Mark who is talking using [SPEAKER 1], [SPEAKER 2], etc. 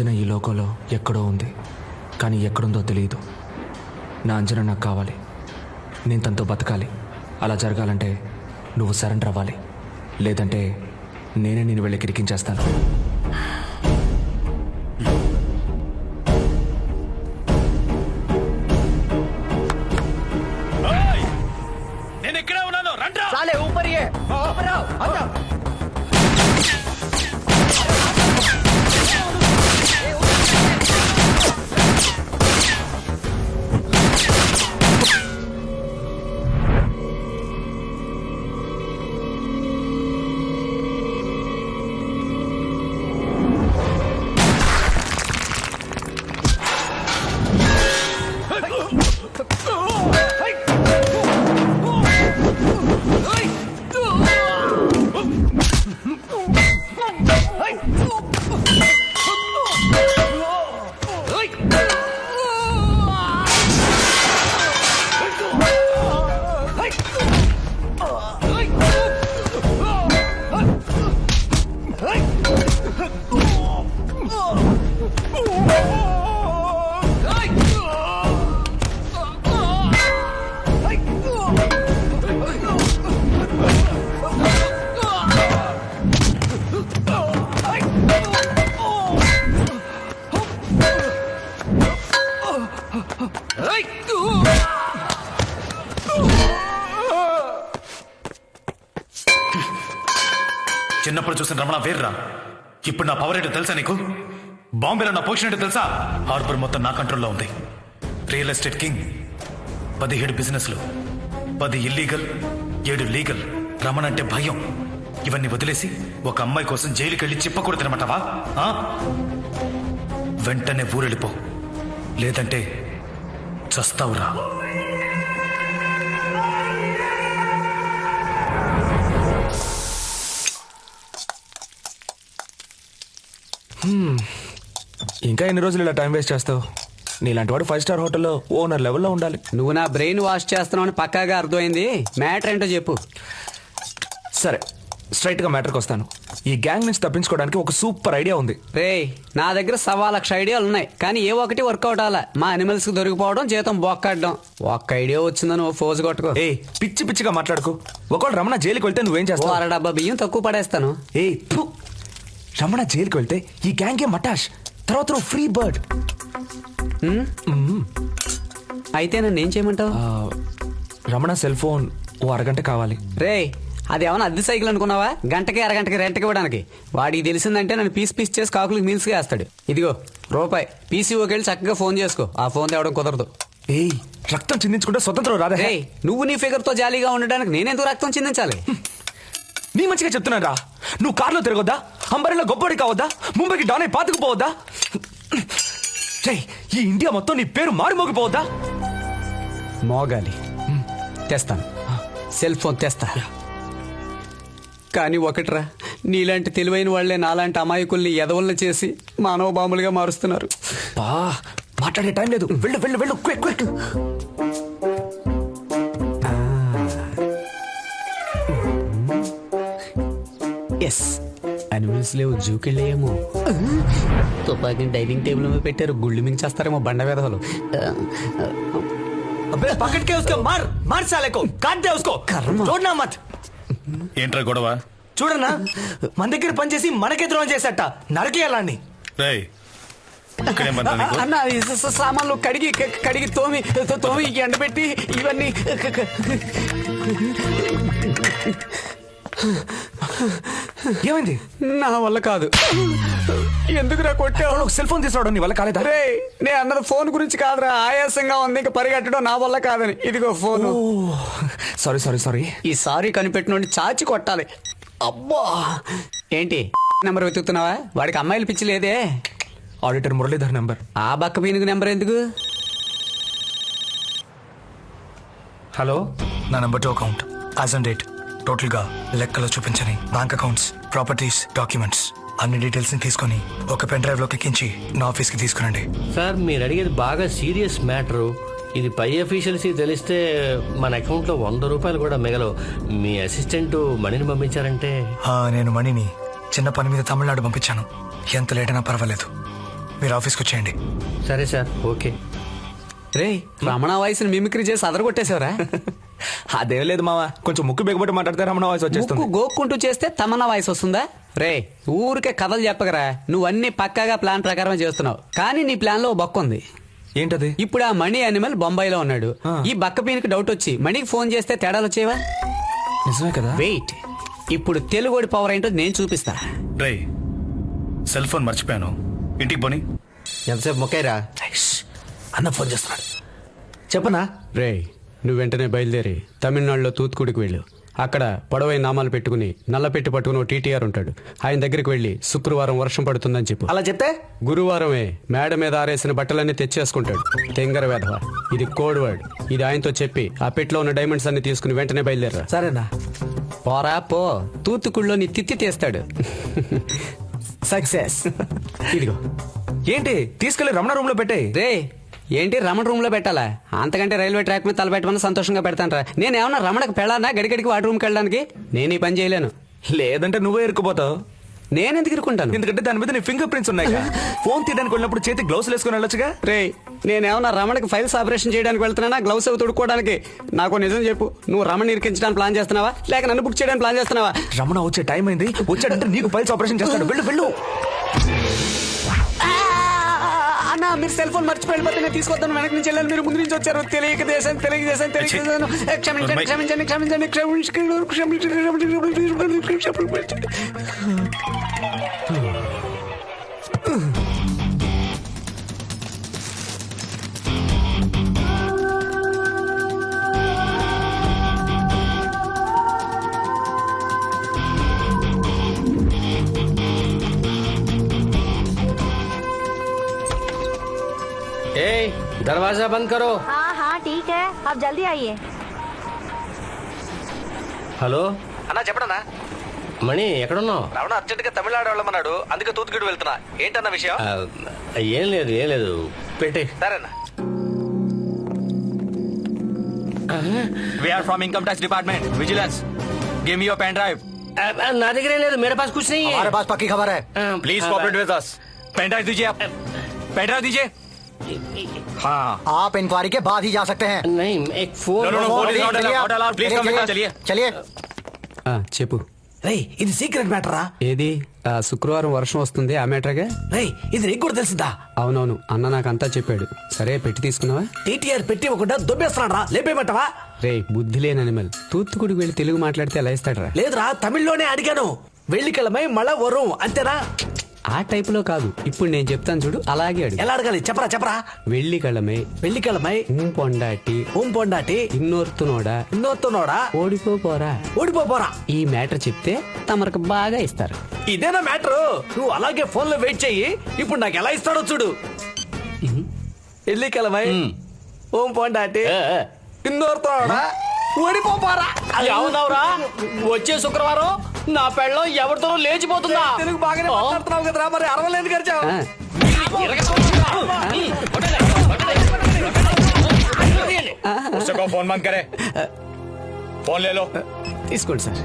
[SPEAKER 1] అంజన ఈ లోకంలో ఎక్కడో ఉంది, కానీ ఎక్కడుందో తెలియదు. నా అంజన నాకు కావాలి. నేను తనతో బతకాలి. అలా జరగాలంటే నువ్వు సరెండర్ అవ్వాలి, లేదంటే నేనే నేను వెళ్ళి కిరికించేస్తాను.
[SPEAKER 2] నేను ఇక్కడే ఉన్నాను, రండ్రా.
[SPEAKER 3] साले ऊपर ही है, ऊपर आओ, आ जाओ।
[SPEAKER 2] చిన్నప్పుడు చూసిన రమణ వేర్రా. ఇప్పుడు నా పవర్ ఏంటో తెలుసా నీకు? బాంబేలో నా పొజిషన్ ఏంటో తెలుసా? హార్బర్ మొత్తం నా కంట్రోల్లో ఉంది. రియల్ ఎస్టేట్ కింగ్, 17 బిజినెస్లు, 10 ఇల్లీగల్, 7 లీగల్. రమణ అంటే భయం. ఇవన్నీ వదిలేసి ఒక అమ్మాయి కోసం జైలుకి వెళ్ళి చిప్పకూడదు తినమంటావా? వెంటనే ఊరెళ్ళిపో, లేదంటే చస్తావురా.
[SPEAKER 1] ఇంకా ఎన్ని రోజులు ఇలా టైం వేస్ట్ చేస్తావు? నీలాంటి వాడు 5 స్టార్ హోటల్లో ఓనర్ లెవెల్లో ఉండాలి.
[SPEAKER 3] నువ్వు నా బ్రెయిన్ వాష్ చేస్తున్నావు అని పక్కాగా అర్థమైంది. మ్యాటర్ ఏంటో చెప్పు.
[SPEAKER 1] సరే, స్ట్రైట్గా మ్యాటర్కి వస్తాను. ఈ గ్యాంగ్ నుంచి తప్పించుకోవడానికి ఒక సూపర్ ఐడియా ఉంది.
[SPEAKER 3] రేయ్, నా దగ్గర 1,00,000 ఐడియాలు ఉన్నాయి, కానీ ఏ ఒక్కటి వర్కౌట్ అవ్వాలా. మా అనిమల్స్ కి దొరికిపోవడం, జీతం బొక్కడ్డం. ఒక్క ఐడియా వచ్చిందని ఓ ఫోజు కొట్టుకో.
[SPEAKER 1] పిచ్చి పిచ్చిగా మాట్లాడుకో. ఒకవేళ రమణ జైలుకి వెళ్తే నువ్వేం
[SPEAKER 3] ఓ
[SPEAKER 1] చేస్తావు?
[SPEAKER 3] 1 డబ్బా బియ్యం తక్కువ పడేస్తాను.
[SPEAKER 1] థు. రమణ జైలుకి వెళ్తే ఈ గ్యాంగే మటాష్. తర్వాత నువ్వు ఫ్రీ బర్డ్.
[SPEAKER 3] అయితే నన్ను ఏం చేయమంటావు?
[SPEAKER 1] రమణ సెల్ ఫోన్ ఓ అరగంట కావాలి.
[SPEAKER 3] రేయ్, అది ఏమన్నా అద్దె సైకిల్ అనుకున్నావా? గంటకి అరగంటకి రెంట్కి ఇవ్వడానికి. వాడికి తెలిసిందంటే నన్ను పీస్ పీస్ చేసి కాకులకి మీల్స్గా వేస్తాడు. ఇదిగో రూపాయి, పీసీఓకి వెళ్ళి చక్కగా ఫోన్ చేసుకో. ఆ ఫోన్ తేవడం కుదరదు.
[SPEAKER 1] రక్తం చిందించుకుంటే స్వతంత్రం రాదా?
[SPEAKER 3] రేయ్, నువ్వు నీ ఫిగర్ తో జాలీగా ఉండడానికి నేనెందుకు రక్తం చిందించాలి?
[SPEAKER 1] నీ మంచిగా చెప్తున్నాను రా. నువ్వు కార్లో తిరగొద్దా? అంబరిలో గొప్పడి కావద్దా? ముంబైకి డానే పాతుకుపోవద్దా? ఈ ఇండియా మొత్తం నీ పేరు మారుమోగిపోవద్దా?
[SPEAKER 3] మోగాలి. తెస్తాను, సెల్ ఫోన్ తెస్తా. కానీ ఒకట్రా, నీలాంటి తెలివైన వాళ్లే నాలాంటి అమాయకుల్ని ఎదవల్ని చేసి మానవ బాంబులుగా మారుస్తున్నారు.
[SPEAKER 1] మాట్లాడే టైం లేదు. వెళ్ళు వెళ్ళు వెళ్ళు, క్విక్ క్విక్.
[SPEAKER 3] ఎస్, అనిమల్స్ లేవు, జూకెళ్ళేమో. తుపాకిని డైనింగ్ టేబుల్ మీద పెట్టారు. గుళ్ళు మించేస్తారేమో బండ వేదవలు.
[SPEAKER 1] పక్కడికే ఉస్కో, మార్ మార్ సాలేకో, కాట్ దే ఉస్కో. చూడనా మత్.
[SPEAKER 2] ఏంట్రా గొడవ?
[SPEAKER 1] చూడన్నా, మన దగ్గర పనిచేసి మనకే ద్రోహం చేసేట. నరకేయాలని.
[SPEAKER 2] రేయ్,
[SPEAKER 3] అన్న, సామాన్లు కడిగి తోమి ఎండబెట్టి ఇవన్నీ.
[SPEAKER 1] ఏమైంది?
[SPEAKER 3] నా వల్ల కాదు. ఎందుకురా కొట్టావు?
[SPEAKER 1] సెల్ ఫోన్ తీసుకురావడం నీ వల్ల కాలేదా?
[SPEAKER 3] రే, నేను అన్నది ఫోన్ గురించి కాదురా. ఆయాసంగా ఉంది, ఇంకా పరిగెట్టడం నా వల్ల కాదని. ఇదిగో ఫోన్.
[SPEAKER 1] Sorry sorry sorry.
[SPEAKER 3] ఈ సారీ కనిపెట్టినోడిని చాచి కొట్టాలి. అబ్బా, ఏంటి నెంబర్ వెతుకుతున్నావా? వాడికి అమ్మాయిలు పిచ్చి లేదే.
[SPEAKER 1] Auditor Muralidhar number.
[SPEAKER 3] ఆ బక్క పీనుగు నెంబర్ ఎందుకు?
[SPEAKER 1] హలో,
[SPEAKER 4] నా number 2 account as and date total గా లెక్కలో చూపించని బ్యాంక్ అకౌంట్స్, ప్రాపర్టీస్, డాక్యుమెంట్స్ అన్ని డీటెయిల్స్ ని తీసుకొని ఒక పెన్ డ్రైవ్ లోకి ఎక్కించి నా ఆఫీస్ కి తీసుకురండి.
[SPEAKER 5] సార్, మీరు అడిగేది బాగా సీరియస్ మ్యాటరు. ఇది పై అఫీషియల్స్ తెలిస్తే మన అకౌంట్లో 100 రూపాయలు కూడా మిగలవు. మీ అసిస్టెంట్ మనీని పంపించారంటే.
[SPEAKER 4] నేను మనీని చిన్న పని మీద తమిళనాడు పంపించాను. ఎంత లేట్ అయినా పర్వాలేదు. మీరు ఆఫీస్కి వచ్చేయండి.
[SPEAKER 5] సరే సార్, ఓకే.
[SPEAKER 3] రే రమణ వాయిస్ మిమిక్రీ చేసి అదరగొట్టేశావరా?
[SPEAKER 1] అదేం లేదు మావా, కొంచెం ముక్కు బిగబట్టి మాట్లాడితే రమణ వాయిస్
[SPEAKER 3] ముక్కు
[SPEAKER 1] వచ్చేస్తుంది.
[SPEAKER 3] గోక్కుంటూ చేస్తే తమన్నా వాయిస్ వస్తుందా? రే ఊరికే కథలు చెప్పగరా, నువ్వన్నీ పక్కాగా ప్లాన్ ప్రకారమే చేస్తున్నావు. కానీ నీ ప్లాన్ లో ఓ బొక్క ఉంది.
[SPEAKER 1] ఏంటది?
[SPEAKER 3] ఇప్పుడు ఆ మణి యానిమల్ బొంబాయిలో ఉన్నాడు.
[SPEAKER 1] ఆ.
[SPEAKER 3] ఈ బక్క పీనికి డౌట్ వచ్చి మణికి ఫోన్ చేస్తే తేడాలు వచ్చేవా?
[SPEAKER 1] నిజమే కదా?
[SPEAKER 3] వెయిట్, ఇప్పుడు తెలుగుడి పవర్ ఏంటో నేను చూపిస్తా.
[SPEAKER 2] రే సెల్ ఫోన్ మర్చిపోయాను, ఇంటికి పోని.
[SPEAKER 5] ఎంతసేపు మొక్కైరా?
[SPEAKER 1] అన్న ఫోన్ చేస్తున్నాడు, చెప్పనా?
[SPEAKER 3] రే నువ్వు వెంటనే బయలుదేరి తమిళనాడులో తూత్తుకుడికి వెళ్ళు. అక్కడ పొడవైన నామాలు పెట్టుకుని నల్ల పెట్టి పట్టుకుని ఓ టీటీఆర్ ఉంటాడు. ఆయన దగ్గరికి వెళ్ళి శుక్రవారం వర్షం పడుతుందని చెప్పు.
[SPEAKER 1] అలా చెప్తే
[SPEAKER 3] గురువారమే మేడ మీద ఆరేసిన బట్టలన్నీ తెచ్చేసుకుంటాడు. తెంగర వేధవ. ఇది కోడ్ వర్డ్. ఇది ఆయనతో చెప్పి ఆ పెట్లో ఉన్న డైమండ్స్ అన్ని తీసుకుని వెంటనే బయలుదేరా.
[SPEAKER 1] సరేనా?
[SPEAKER 3] పోరా పో, తూత్తుకుళ్ళో నీ తిత్తి తీస్తాడు. సక్సెస్. ఇదిగో.
[SPEAKER 1] ఏంటి తీసుకెళ్లి రమణ రూమ్ లో పెట్టే.
[SPEAKER 3] రే ఏంటి రమణ రూమ్ లో పెట్టాలా? అంతకంటే రైల్వే ట్రాక్ మీద తలపెట్టమని సంతోషంగా పెడతాను రా. నేనేమన్నా రమణకు పెళ్ళానా గడిగడికి వాటి రూమ్కి వెళ్ళడానికి? నేను ఈ పని చేయలేను.
[SPEAKER 1] లేదంటే నువ్వే ఇరుక్కుపోతావు.
[SPEAKER 3] నేను ఎందుకు ఇరుకుంటాను?
[SPEAKER 1] ఎందుకంటే దాని మీద నీ ఫింగర్ ప్రింట్స్ ఉన్నాయి. ఫోన్ తీయడానికి వెళ్ళినప్పుడు చేతి గ్లౌస్ వేసుకుని వెళ్ళొచ్చుగా.
[SPEAKER 3] రే నేనేమన్నా రమణకి ఫైల్స్ ఆపరేషన్ చేయడానికి వెళ్తున్నానా గ్లౌస్ అవి తొడుక్కోవడానికి? నాకు నిజం చెప్పు, నువ్వు రమణ ఇరికించడానికి ప్లాన్ చేస్తున్నావా లేక నన్ను బుక్ చేయడానికి ప్లాన్ చేస్తున్నావా?
[SPEAKER 1] రమణ వచ్చే టైం అయింది, వచ్చాడంటే నీకు పైల్స్ ఆపరేషన్ చేస్తాడు. వెళ్ళు వెళ్ళు.
[SPEAKER 3] అన్న మీరు సెల్ ఫోన్ మర్చిపోయి వెళ్ళిపోతే నేను తీసుకొద్దాను. వెనక నుంచి వెళ్ళాను, మీరు ముందు నుంచి వచ్చారు. తెలియక దేశాన్ని తెలియక దేశాన్ని తెలియక దేశాన్ని క్షమించండి క్షమించండి క్షమించండి క్షమించండి.
[SPEAKER 5] ఏ దర్వాజా బంద్ కరో.
[SPEAKER 6] हाँ हाँ ठीक है, आप जल्दी आइए.
[SPEAKER 5] హలో
[SPEAKER 1] అన్నా చెప్పడన్నా.
[SPEAKER 5] మణి, ఎక్కడున్నావు?
[SPEAKER 1] రమణ అర్జెంట్ గా తమిళనాడు వెళ్ళమన్నాడు, అందుకే తూతుకుడు వెళ్తున్నా. ఏంటన్న విషయం?
[SPEAKER 5] ఏం లేదు ఏం లేదు, పెట్టే.
[SPEAKER 1] సరేనా? We are from income tax department, vigilance. Give me your pen drive.
[SPEAKER 5] నా దగ్గర ఏం లేదు, మేరే పాస్ కుచ్ నహీ హై.
[SPEAKER 4] हमारे पास पक्की खबर है.
[SPEAKER 1] Please cooperate with us. Pen drive दीजिए आप. Pen drive दीजिए. हाँ.
[SPEAKER 4] आप इंक्वायरी के बाद ही जा सकते हैं.
[SPEAKER 5] नहीं, एक phone.
[SPEAKER 1] No, no, no, phone is not
[SPEAKER 4] चलिए
[SPEAKER 1] allowed. Not allowed. Please come with us. चलिए.
[SPEAKER 4] चलिए.
[SPEAKER 3] చెప్పు.
[SPEAKER 7] రేయ్ ఇది సీక్రెట్ మ్యాటరా?
[SPEAKER 3] ఏది? శుక్రవారం వర్షం వస్తుంది ఆ మేటర్గా?
[SPEAKER 7] రేయ్ ఇది నీకు కూడా తెలిసిందా?
[SPEAKER 3] అవునవును, అన్న నాకంతా చెప్పాడు. సరే పెట్టి తీసుకున్నావా?
[SPEAKER 7] టీటీఆర్ పెట్టి ఒకటి దొబ్బేస్తున్నాడు రా, లేపేయమంటావా?
[SPEAKER 3] రే బుద్ధి లేని అనిమల్, తూత్తుకుడికి వెళ్ళి తెలుగు మాట్లాడితే ఎలా ఇస్తాడరా?
[SPEAKER 7] లేదురా, తమిళ్లోనే అడిగాను. వెళ్లికెళ్ళమై మళ్ళా వరం అంతేనా?
[SPEAKER 3] ఆ టైపులో కాదు, ఇప్పుడు నేను చెప్తాను చూడు, అలాగే అడుగు.
[SPEAKER 7] ఎలా అడగాలి చెప్పరా చెప్పరా?
[SPEAKER 3] వెள்ளிக்கிழமை
[SPEAKER 7] వెళ్లికెళ్ళమై
[SPEAKER 3] పొండాటి
[SPEAKER 7] పొండాటి
[SPEAKER 3] ఇన్నోర్తునోడా
[SPEAKER 7] ఇన్నోత్తోనోడా
[SPEAKER 3] ఓడిపో పోరా.
[SPEAKER 7] ఓడిపోరా.
[SPEAKER 3] ఈ మ్యాటర్ చెప్తే తమరికి బాగా ఇస్తారు.
[SPEAKER 7] ఇదేనా మ్యాటర్? నువ్వు అలాగే ఫోన్ లో వెయిట్ చెయ్యి, ఇప్పుడు నాకు ఎలా ఇస్తాడో చూడు. వెళ్లికెళ్ళమై పొండాటి ఇన్నోర్తోనోడా ఓడిపోరా.
[SPEAKER 5] అవునవురా, వచ్చే శుక్రవారం నా పెళ్ళం ఎవరితోనో లేచిపోతుందా?
[SPEAKER 7] తెలుగు బాగానే మాట్లాడుతున్నావు కదరా, మరి అరవలేదు ఖర్చు.
[SPEAKER 3] ఆ,
[SPEAKER 2] उससे को फोन बंद करे, फोन ले लो.
[SPEAKER 3] తీసుకోండి సార్.